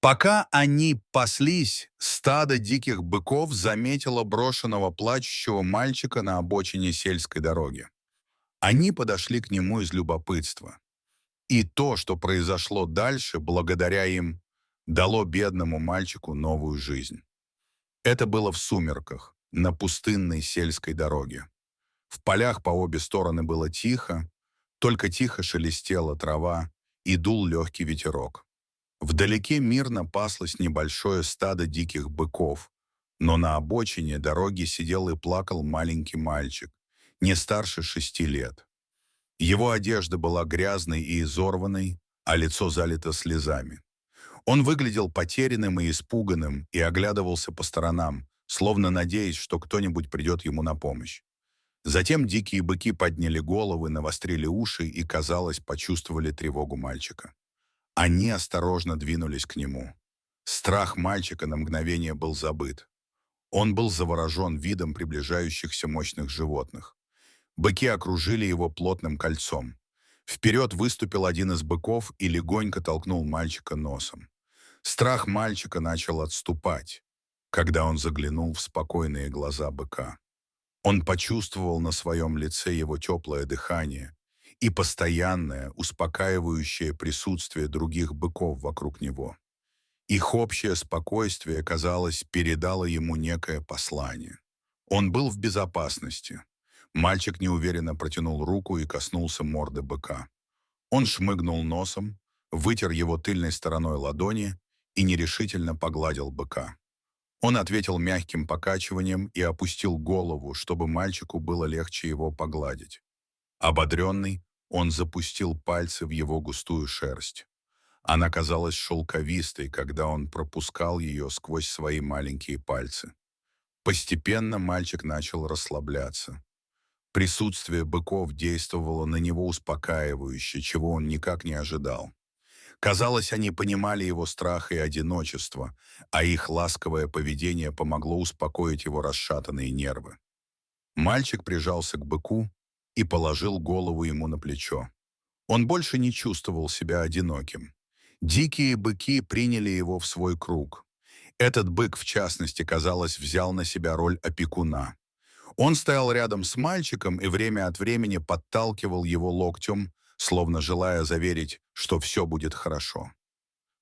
Пока они паслись, стадо диких быков заметило брошенного плачущего мальчика на обочине сельской дороги. Они подошли к нему из любопытства. И то, что произошло дальше, благодаря им, дало бедному мальчику новую жизнь. Это было в сумерках, на пустынной сельской дороге. В полях по обе стороны было тихо, только тихо шелестела трава и дул легкий ветерок. Вдалеке мирно паслось небольшое стадо диких быков, но на обочине дороги сидел и плакал маленький мальчик, не старше 6 лет. Его одежда была грязной и изорванной, а лицо залито слезами. Он выглядел потерянным и испуганным и оглядывался по сторонам, словно надеясь, что кто-нибудь придет ему на помощь. Затем дикие быки подняли головы, навострили уши и, казалось, почувствовали тревогу мальчика. Они осторожно двинулись к нему. Страх мальчика на мгновение был забыт. Он был заворожен видом приближающихся мощных животных. Быки окружили его плотным кольцом. Вперед выступил один из быков и легонько толкнул мальчика носом. Страх мальчика начал отступать, когда он заглянул в спокойные глаза быка. Он почувствовал на своем лице его теплое дыхание и постоянное, успокаивающее присутствие других быков вокруг него. Их общее спокойствие, казалось, передало ему некое послание. Он был в безопасности. Мальчик неуверенно протянул руку и коснулся морды быка. Он шмыгнул носом, вытер его тыльной стороной ладони и нерешительно погладил быка. Он ответил мягким покачиванием и опустил голову, чтобы мальчику было легче его погладить. Ободренный, он запустил пальцы в его густую шерсть. Она казалась шелковистой, когда он пропускал ее сквозь свои маленькие пальцы. Постепенно мальчик начал расслабляться. Присутствие быков действовало на него успокаивающе, чего он никак не ожидал. Казалось, они понимали его страх и одиночество, а их ласковое поведение помогло успокоить его расшатанные нервы. Мальчик прижался к быку и положил голову ему на плечо. Он больше не чувствовал себя одиноким. Дикие быки приняли его в свой круг. Этот бык, в частности, казалось, взял на себя роль опекуна. Он стоял рядом с мальчиком и время от времени подталкивал его локтем, словно желая заверить, что все будет хорошо.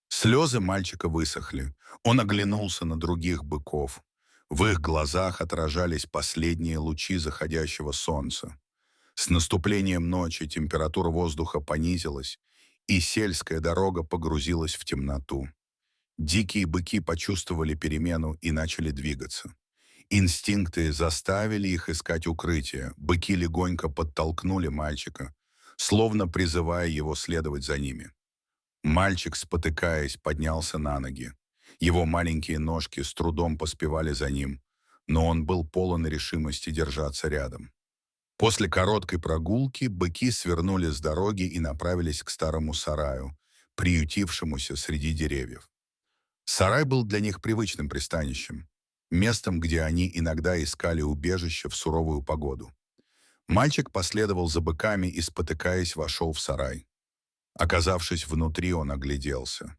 Слезы мальчика высохли. Он оглянулся на других быков. В их глазах отражались последние лучи заходящего солнца. С наступлением ночи температура воздуха понизилась, и сельская дорога погрузилась в темноту. Дикие быки почувствовали перемену и начали двигаться. Инстинкты заставили их искать укрытие. Быки легонько подтолкнули мальчика, словно призывая его следовать за ними. Мальчик, спотыкаясь, поднялся на ноги. Его маленькие ножки с трудом поспевали за ним, но он был полон решимости держаться рядом. После короткой прогулки быки свернули с дороги и направились к старому сараю, приютившемуся среди деревьев. Сарай был для них привычным пристанищем, местом, где они иногда искали убежище в суровую погоду. Мальчик последовал за быками и, спотыкаясь, вошел в сарай. Оказавшись внутри, он огляделся.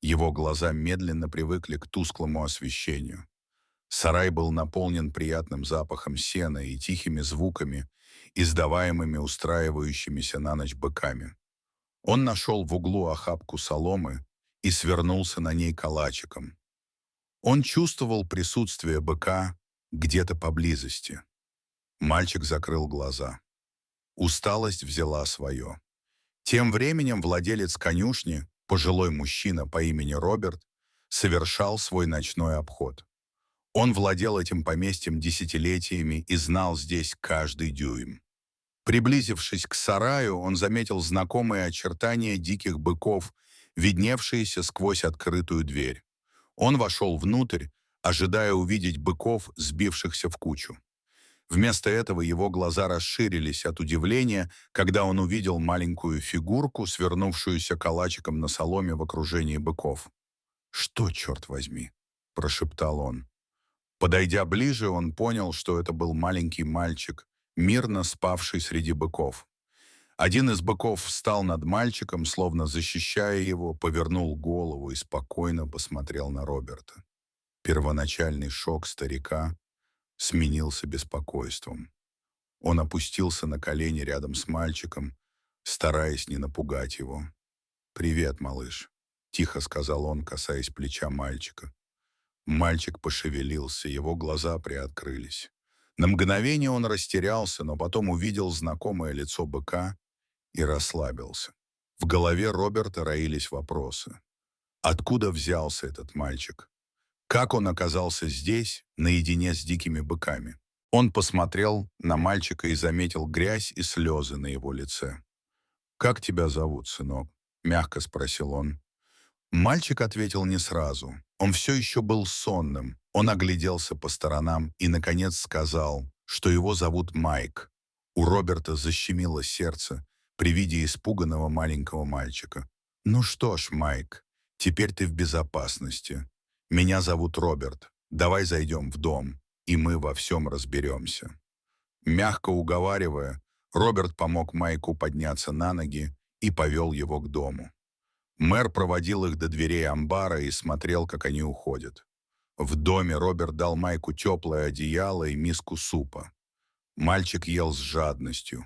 Его глаза медленно привыкли к тусклому освещению. Сарай был наполнен приятным запахом сена и тихими звуками, издаваемыми устраивающимися на ночь быками. Он нашел в углу охапку соломы и свернулся на ней калачиком. Он чувствовал присутствие быка где-то поблизости. Мальчик закрыл глаза. Усталость взяла свое. Тем временем владелец конюшни, пожилой мужчина по имени Роберт, совершал свой ночной обход. Он владел этим поместьем десятилетиями и знал здесь каждый дюйм. Приблизившись к сараю, он заметил знакомые очертания диких быков, видневшиеся сквозь открытую дверь. Он вошел внутрь, ожидая увидеть быков, сбившихся в кучу. Вместо этого его глаза расширились от удивления, когда он увидел маленькую фигурку, свернувшуюся калачиком на соломе в окружении быков. «Что, черт возьми?» – прошептал он. Подойдя ближе, он понял, что это был маленький мальчик, мирно спавший среди быков. Один из быков встал над мальчиком, словно защищая его, повернул голову и спокойно посмотрел на Роберта. Первоначальный шок старика сменился беспокойством. Он опустился на колени рядом с мальчиком, стараясь не напугать его. «Привет, малыш», — тихо сказал он, касаясь плеча мальчика. Мальчик пошевелился, его глаза приоткрылись. На мгновение он растерялся, но потом увидел знакомое лицо быка и расслабился. В голове Роберта роились вопросы. Откуда взялся этот мальчик? Как он оказался здесь, наедине с дикими быками? Он посмотрел на мальчика и заметил грязь и слезы на его лице. «Как тебя зовут, сынок?» — мягко спросил он. Мальчик ответил не сразу. Он все еще был сонным. Он огляделся по сторонам и, наконец, сказал, что его зовут Майк. У Роберта защемило сердце при виде испуганного маленького мальчика. «Ну что ж, Майк, теперь ты в безопасности. Меня зовут Роберт. Давай зайдем в дом, и мы во всем разберемся». Мягко уговаривая, Роберт помог Майку подняться на ноги и повел его к дому. Мэр проводил их до дверей амбара и смотрел, как они уходят. В доме Роберт дал Майку теплое одеяло и миску супа. Мальчик ел с жадностью.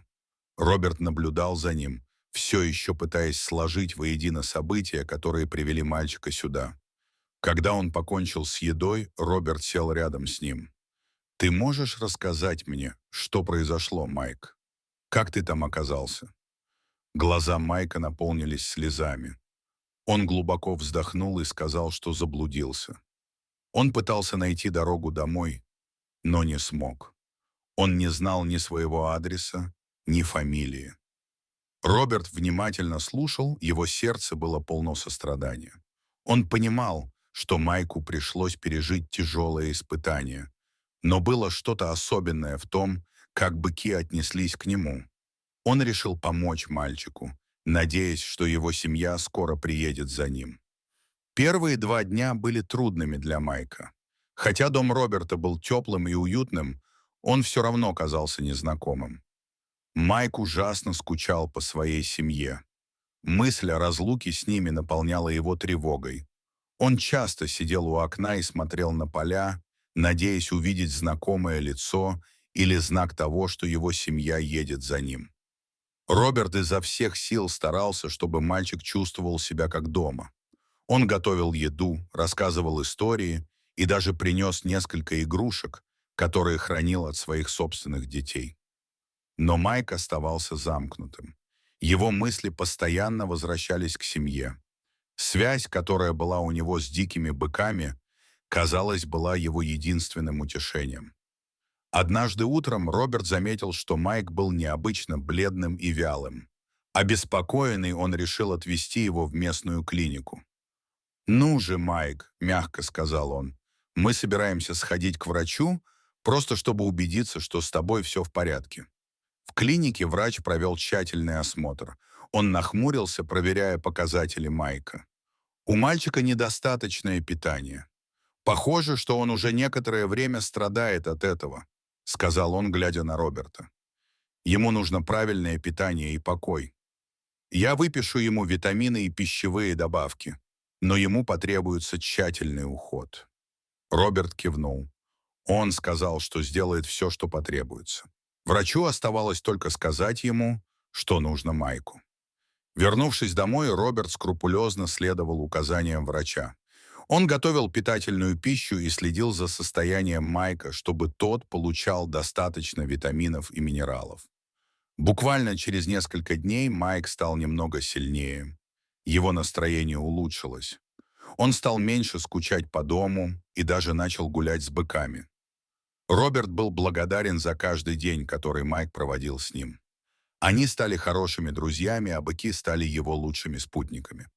Роберт наблюдал за ним, все еще пытаясь сложить воедино события, которые привели мальчика сюда. Когда он покончил с едой, Роберт сел рядом с ним. «Ты можешь рассказать мне, что произошло, Майк? Как ты там оказался?» Глаза Майка наполнились слезами. Он глубоко вздохнул и сказал, что заблудился. Он пытался найти дорогу домой, но не смог. Он не знал ни своего адреса, ни фамилии. Роберт внимательно слушал, его сердце было полно сострадания. Он понимал, что Майку пришлось пережить тяжелое испытание, но было что-то особенное в том, как быки отнеслись к нему. Он решил помочь мальчику, надеясь, что его семья скоро приедет за ним. Первые 2 дня были трудными для Майка. Хотя дом Роберта был теплым и уютным, он все равно казался незнакомым. Майк ужасно скучал по своей семье. Мысль о разлуке с ними наполняла его тревогой. Он часто сидел у окна и смотрел на поля, надеясь увидеть знакомое лицо или знак того, что его семья едет за ним. Роберт изо всех сил старался, чтобы мальчик чувствовал себя как дома. Он готовил еду, рассказывал истории и даже принес несколько игрушек, которые хранил от своих собственных детей. Но Майк оставался замкнутым. Его мысли постоянно возвращались к семье. Связь, которая была у него с дикими быками, казалось, была его единственным утешением. Однажды утром Роберт заметил, что Майк был необычно бледным и вялым. Обеспокоенный, он решил отвезти его в местную клинику. «Ну же, Майк», — мягко сказал он, — «мы собираемся сходить к врачу, просто чтобы убедиться, что с тобой все в порядке». В клинике врач провел тщательный осмотр. Он нахмурился, проверяя показатели Майка. У мальчика недостаточное питание. «Похоже, что он уже некоторое время страдает от этого», — сказал он, глядя на Роберта. «Ему нужно правильное питание и покой. Я выпишу ему витамины и пищевые добавки, но ему потребуется тщательный уход». Роберт кивнул. Он сказал, что сделает все, что потребуется. Врачу оставалось только сказать ему, что нужно Майку. Вернувшись домой, Роберт скрупулезно следовал указаниям врача. Он готовил питательную пищу и следил за состоянием Майка, чтобы тот получал достаточно витаминов и минералов. Буквально через несколько дней Майк стал немного сильнее. Его настроение улучшилось. Он стал меньше скучать по дому и даже начал гулять с быками. Роберт был благодарен за каждый день, который Майк проводил с ним. Они стали хорошими друзьями, а быки стали его лучшими спутниками.